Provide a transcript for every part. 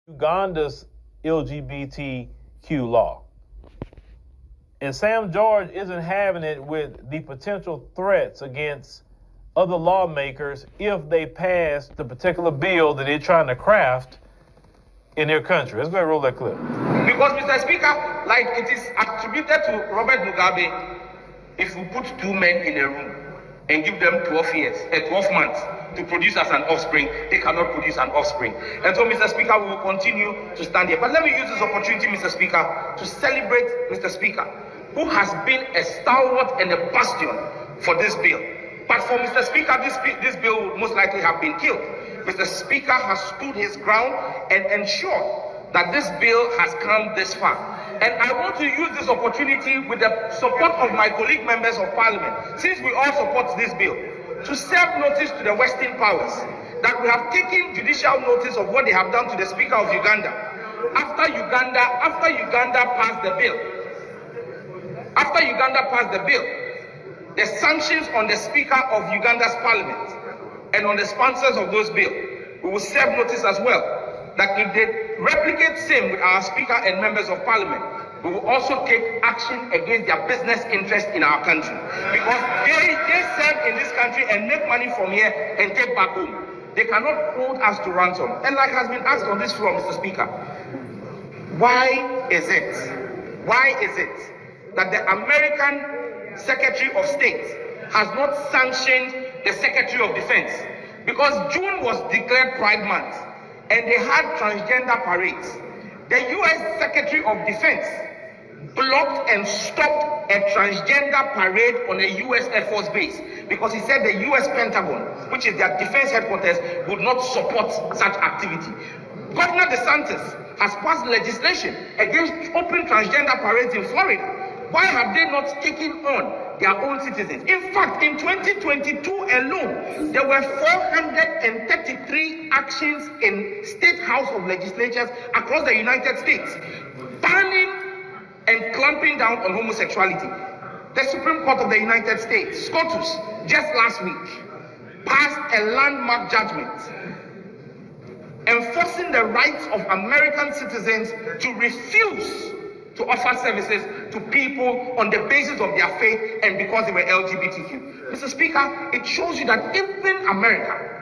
Uganda's LGBTQ law. And Sam George isn't having it with the potential threats against other lawmakers if they pass the particular bill that they're trying to craft in their country. Let's go ahead and roll that clip. Because, Mr. Speaker, like it is attributed to Robert Mugabe, if we put two men in a room and give them 12 months to produce as an offspring, they cannot produce an offspring. And so, Mr. Speaker, we will continue to stand here. But let me use this opportunity, Mr. Speaker, to celebrate Mr. Speaker, who has been a stalwart and a bastion for this bill. But for Mr. Speaker, this bill would most likely have been killed. Mr. Speaker has stood his ground and ensured that this bill has come this far. And I want to use this opportunity with the support of my colleague members of parliament, since we all support this bill, to serve notice to the Western powers that we have taken judicial notice of what they have done to the Speaker of Uganda. After Uganda passed the bill, the sanctions on the Speaker of Uganda's parliament and on the sponsors of those bills, we will serve notice as well that if they replicate same with our Speaker and members of parliament, we will also take action against their business interest in our country. Because they serve in this country and make money from here and take back home. They cannot hold us to ransom. And like has been asked on this floor, Mr. Speaker, why is it that the American Secretary of State has not sanctioned the Secretary of Defense? Because June was declared Pride Month and they had transgender parades. The U.S. Secretary of Defense blocked and stopped a transgender parade on a U.S. Air Force base because he said the U.S. Pentagon, which is their defense headquarters, would not support such activity. Governor DeSantis has passed legislation against open transgender parades in Florida. Why have they not taken on their own citizens? In fact, in 2022 alone, there were 433 actions in State House of Legislatures across the United States, banning and clamping down on homosexuality. The Supreme Court of the United States, SCOTUS, just last week, passed a landmark judgment enforcing the rights of American citizens to refuse to offer services to people on the basis of their faith and because they were LGBTQ. Mr. Speaker, it shows you that even America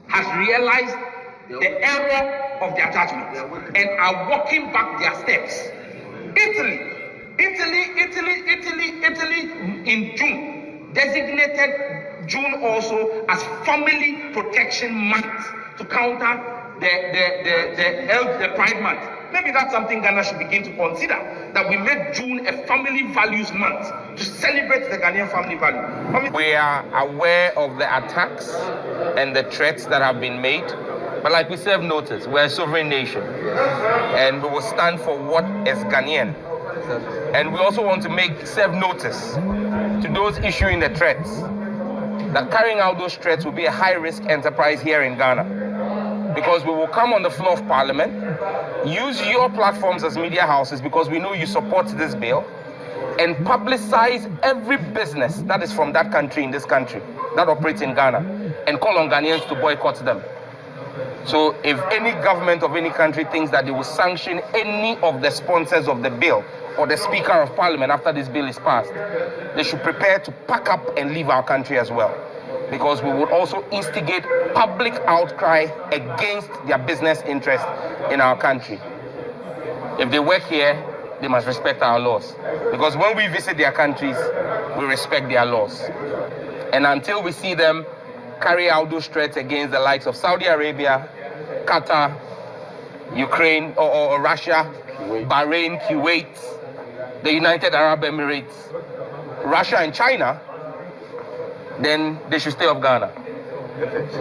has realized the error of their judgment and are walking back their steps. Italy in June designated June also as Family Protection Month to counter the Pride Month. Maybe that's something Ghana should begin to consider, that we make June a family values month to celebrate the Ghanaian family value. We are aware of the attacks and the threats that have been made, but like we serve notice, we're a sovereign nation and we will stand for what is Ghanaian. And we also want to serve notice to those issuing the threats that carrying out those threats will be a high-risk enterprise here in Ghana. Because we will come on the floor of Parliament, use your platforms as media houses because we know you support this bill, and publicize every business that is from that country in this country that operates in Ghana, and call on Ghanaians to boycott them. So if any government of any country thinks that they will sanction any of the sponsors of the bill or the Speaker of Parliament after this bill is passed, they should prepare to pack up and leave our country as well. Because we would also instigate public outcry against their business interest in our country. If they work here, they must respect our laws. Because when we visit their countries, we respect their laws. And until we see them carry out those threats against the likes of Saudi Arabia, Qatar, Ukraine, or Russia, Bahrain, Kuwait, the United Arab Emirates, Russia and China, then they should stay off Ghana.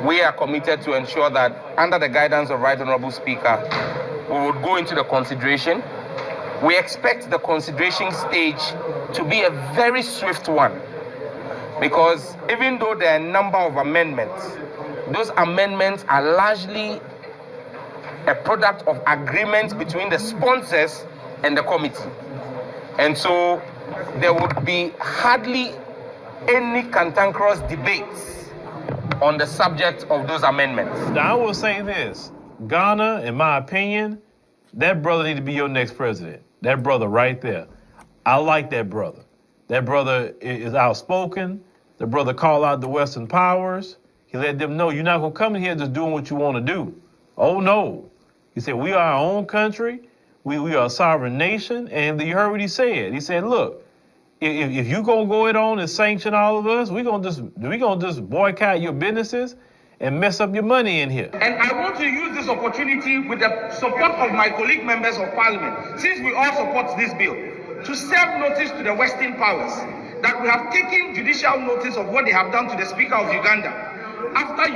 We are committed to ensure that under the guidance of Right Honorable Speaker, we would go into the consideration. We expect the consideration stage to be a very swift one, because even though there are a number of amendments, those amendments are largely a product of agreements between the sponsors and the committee. And so there would be hardly any cantankerous debates on the subject of those amendments. Now I will say this. Ghana, in my opinion, that brother need to be your next president. That brother right there. I like that brother. That brother is outspoken. The brother called out the Western powers. He let them know you're not gonna come in here just doing what you want to do. Oh no. He said we are our own country. We are a sovereign nation. And you heard what he said. He said, look, if you gonna go it on and sanction all of us, we gonna just boycott your businesses and mess up your money in here. And I want to use this opportunity with the support of my colleague members of parliament, since we all support this bill, to serve notice to the Western powers that we have taken judicial notice of what they have done to the Speaker of Uganda. After